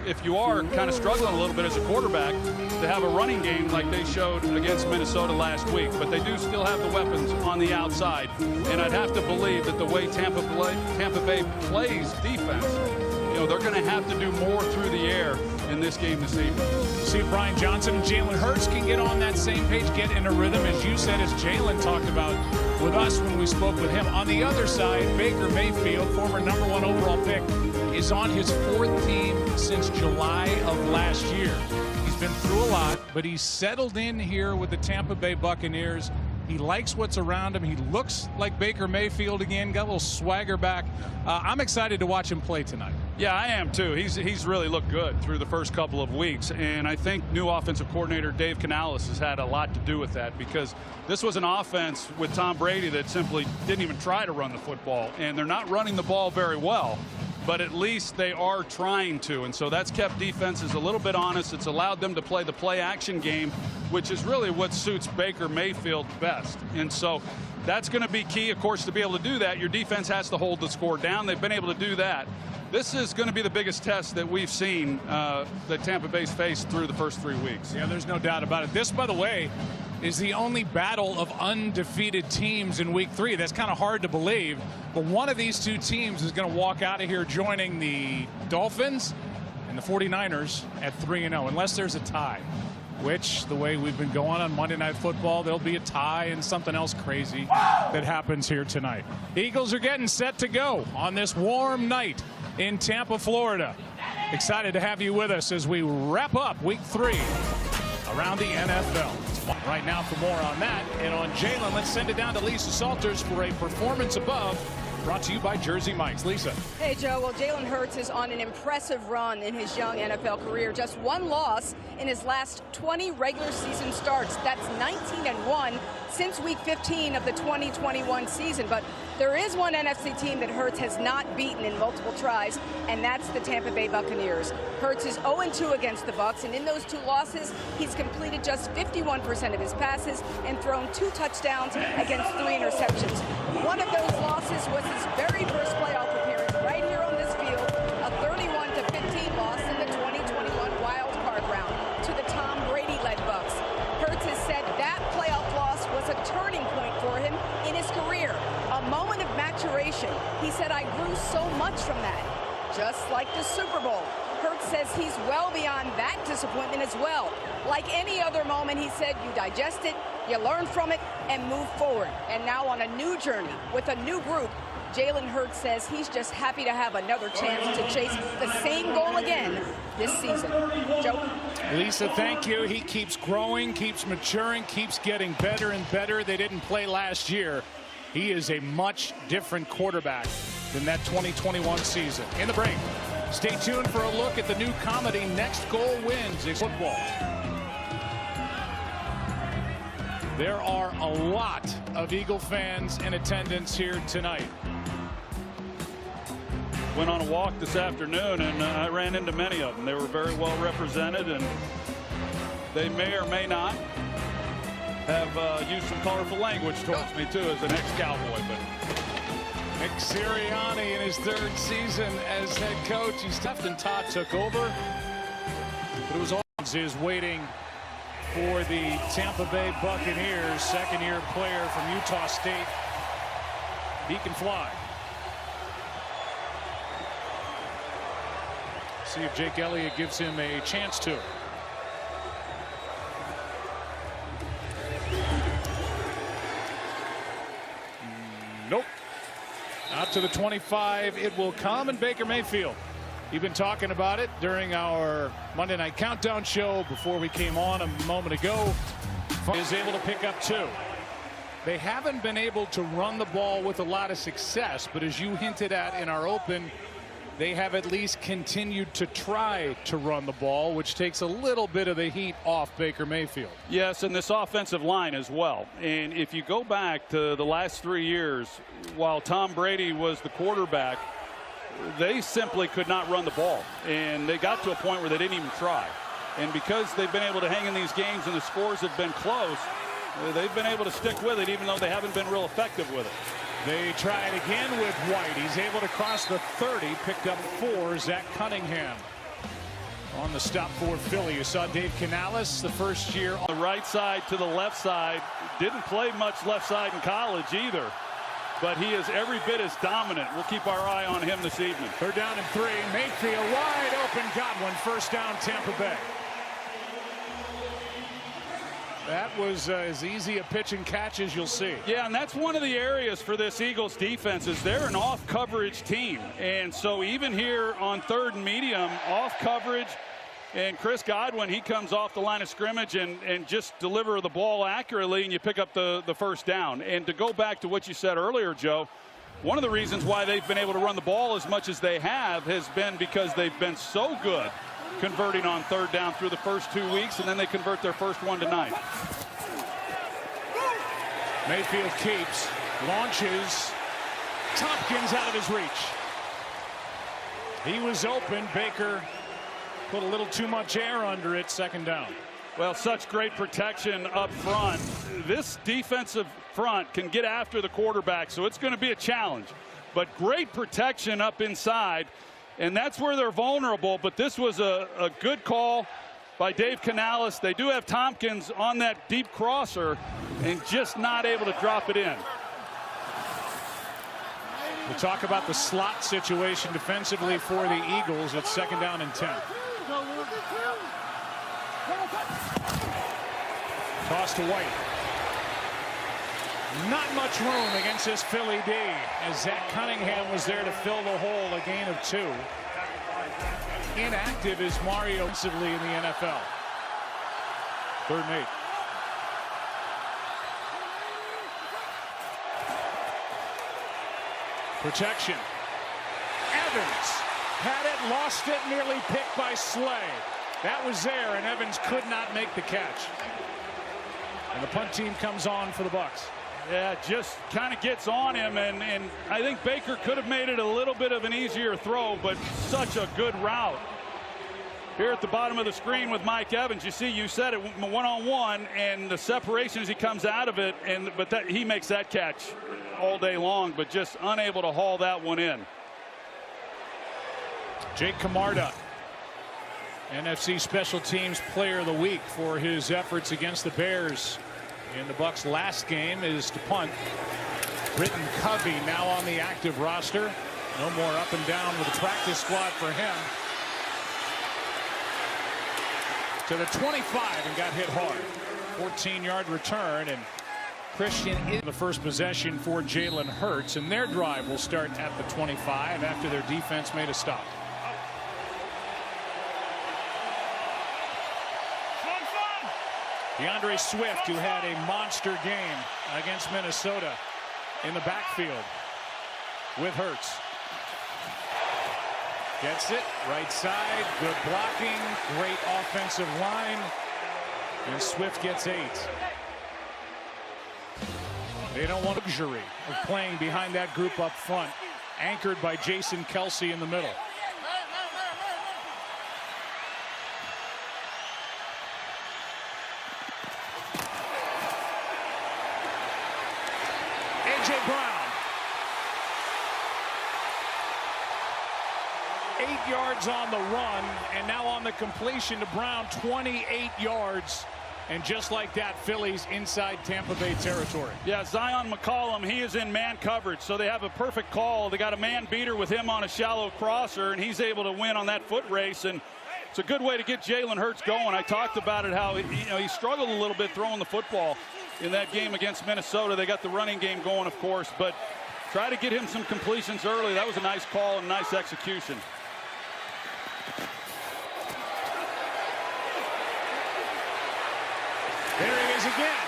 If you are kind of struggling a little bit as a quarterback, to have a running game like they showed against Minnesota last week. But they do still have the weapons on the outside. And I'd have to believe that the way Tampa Bay plays defense, they're going to have to do more through the air in this game this evening. See if Brian Johnson and Jalen Hurts can get on that same page, get in a rhythm, as you said, as Jalen talked about with us when we spoke with him. On the other side, Baker Mayfield, former #1 overall pick, is on his 4th team since July of last year. He's been through a lot, but he's settled in here with the Tampa Bay Buccaneers. He likes what's around him. He looks like Baker Mayfield again, got a little swagger back. I'm excited to watch him play tonight. Yeah, I am too. He's really looked good through the first couple of weeks, and I think new offensive coordinator Dave Canales has had a lot to do with that, because this was an offense with Tom Brady that simply didn't even try to run the football, and they're not running the ball very well. But at least they are trying to, and so that's kept defenses a little bit honest. It's allowed them to play the play-action game, which is really what suits Baker Mayfield best. And so that's going to be key, of course, to be able to do that. Your defense has to hold the score down. They've been able to do that. This is going to be the biggest test that we've seen that Tampa Bay's faced through the first 3 weeks. Yeah, there's no doubt about it. This, by the way, is the only battle of undefeated teams in week 3. That's kind of hard to believe, but one of these two teams is going to walk out of here joining the Dolphins and the 49ers at 3-0, unless there's a tie, which, the way we've been going on Monday Night Football, there'll be a tie and something else crazy that happens here tonight. Eagles are getting set to go on this warm night in Tampa, Florida. Excited to have you with us as we wrap up week 3 around the NFL. Right now, for more on that and on Jalen, let's send it down to Lisa Salters for a Performance Above, brought to you by Jersey Mike's. Lisa. Hey, Joe. Well, Jalen Hurts is on an impressive run in his young NFL career. Just 1 loss in his last 20 regular season starts. That's 19-1 since week 15 of the 2021 season. But there is one NFC team that Hurts has not beaten in multiple tries, and that's the Tampa Bay Buccaneers. Hurts is 0-2 against the Bucs, and in those 2 losses, he's completed just 51% of his passes and thrown 2 touchdowns against 3 interceptions. One of those losses was his very first playoff appearance right here on this field, a 31-15 loss in the 2021 wild card round to the Tom Brady-led Bucs. Hurts has said that playoff loss was a turning point for him in his career, a moment of maturation. He said, "I grew so much from that," just like the Super Bowl. Hurts says he's well beyond that disappointment as well. Like any other moment, he said, you digest it, you learn from it, and move forward. And now on a new journey with a new group, Jalen Hurts says he's just happy to have another chance to chase the same goal again this season. Joe? Lisa, thank you. He keeps growing, keeps maturing, keeps getting better and better. They didn't play last year. He is a much different quarterback than that 2021 season. In the break, stay tuned for a look at the new comedy Next Goal Wins in Football. There are a lot of Eagle fans in attendance here tonight. Went on a walk this afternoon, and I ran into many of them. They were very well represented, and they may or may not have used some colorful language towards me, too, as an ex-Cowboy. But Nick Sirianni in his 3rd season as head coach. Stephen Todd took over, but it was all is waiting for the Tampa Bay Buccaneers, 2nd-year player from Utah State. He can fly. See if Jake Elliott gives him a chance to. Nope. Out to the 25 it will come, and Baker Mayfield. You've been talking about it during our Monday Night Countdown show before we came on a moment ago. Is able to pick up 2. They haven't been able to run the ball with a lot of success, but as you hinted at in our open, they have at least continued to try to run the ball, which takes a little bit of the heat off Baker Mayfield. yes, and this offensive line as well. And if you go back to the last 3 years, while Tom Brady was the quarterback, they simply could not run the ball, and they got to a point where they didn't even try. And because they've been able to hang in these games and the scores have been close, they've been able to stick with it, even though they haven't been real effective with it. They try it again with White. He's able to cross the 30, picked up 4. Zach Cunningham On the stop for Philly, you saw Dave Canales the first year. The right side to the left side. Didn't play much left side in college either, but he is every bit as dominant. We'll keep our eye on him this evening. 3rd down and 3. Mayfield wide open. Godwin. 1st down, Tampa Bay. That was as easy a pitch and catch as you'll see. Yeah, and that's one of the areas for this Eagles defense is they're an off coverage team. And so even here on 3rd and medium, off coverage, and Chris Godwin, he comes off the line of scrimmage and just deliver the ball accurately, and you pick up the 1st down. And to go back to what you said earlier, Joe, one of the reasons why they've been able to run the ball as much as they have has been because they've been so good converting on 3rd down through the first 2 weeks, and then they convert their first one tonight. Mayfield keeps, launches, Tompkins out of his reach. He was open. Baker put a little too much air under it. 2nd down. Well, such great protection up front. This defensive front can get after the quarterback, so it's going to be a challenge. But great protection up inside. And that's where they're vulnerable, but this was a good call by Dave Canales. They do have Tompkins on that deep crosser and just not able to drop it in. We'll talk about the slot situation defensively for the Eagles at 2nd down and 10. Toss to White. Not much room against this Philly D as Zach Cunningham was there to fill the hole, a gain of 2. Inactive is Mario offensively in the NFL. 3rd and 8. Protection. Evans had it, lost it, nearly picked by Slay. That was there, and Evans could not make the catch. And the punt team comes on for the Bucs. Yeah, just kind of gets on him, and I think Baker could have made it a little bit of an easier throw, but such a good route. Here at the bottom of the screen with Mike Evans, you see, you said it, one-on-one, and the separation as he comes out of it, but he makes that catch all day long, but just unable to haul that one in. Jake Camarda, NFC Special Teams Player of the Week for his efforts against the Bears in the Bucs' last game, is to punt. Britton Covey now on the active roster. No more up and down with the practice squad for him. To the 25 and got hit hard. 14-yard return, and Christian in the first possession for Jalen Hurts, and their drive will start at the 25 after their defense made a stop. DeAndre Swift, who had a monster game against Minnesota, in the backfield with Hurts. Gets it, right side, good blocking, great offensive line, and Swift gets 8. They don't want luxury of playing behind that group up front, anchored by Jason Kelce in the middle. A.J. Brown. 8 yards on the run, and now on the completion to Brown, 28 yards. And just like that, Philly's inside Tampa Bay territory. Yeah, Zion McCollum, he is in man coverage, so they have a perfect call. They got a man beater with him on a shallow crosser, and he's able to win on that foot race. And it's a good way to get Jalen Hurts going. I talked about it, how he struggled a little bit throwing the football in that game against Minnesota. They got the running game going, of course, but try to get him some completions early. That was a nice call and nice execution. There it is again.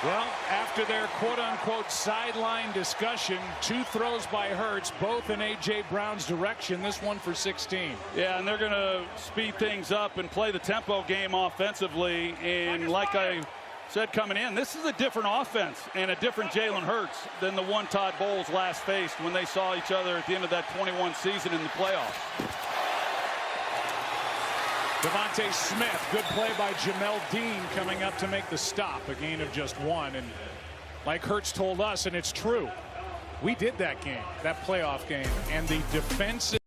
Well, after their quote-unquote sideline discussion, 2 throws by Hurts, both in A.J. Brown's direction, this one for 16. Yeah, and they're going to speed things up and play the tempo game offensively. And like I said coming in, this is a different offense and a different Jalen Hurts than the one Todd Bowles last faced when they saw each other at the end of that 21 season in the playoffs. Devontae Smith, good play by Jamel Dean coming up to make the stop, a gain of just 1. And like Hurts told us, and it's true, we did that game, that playoff game, and the defensive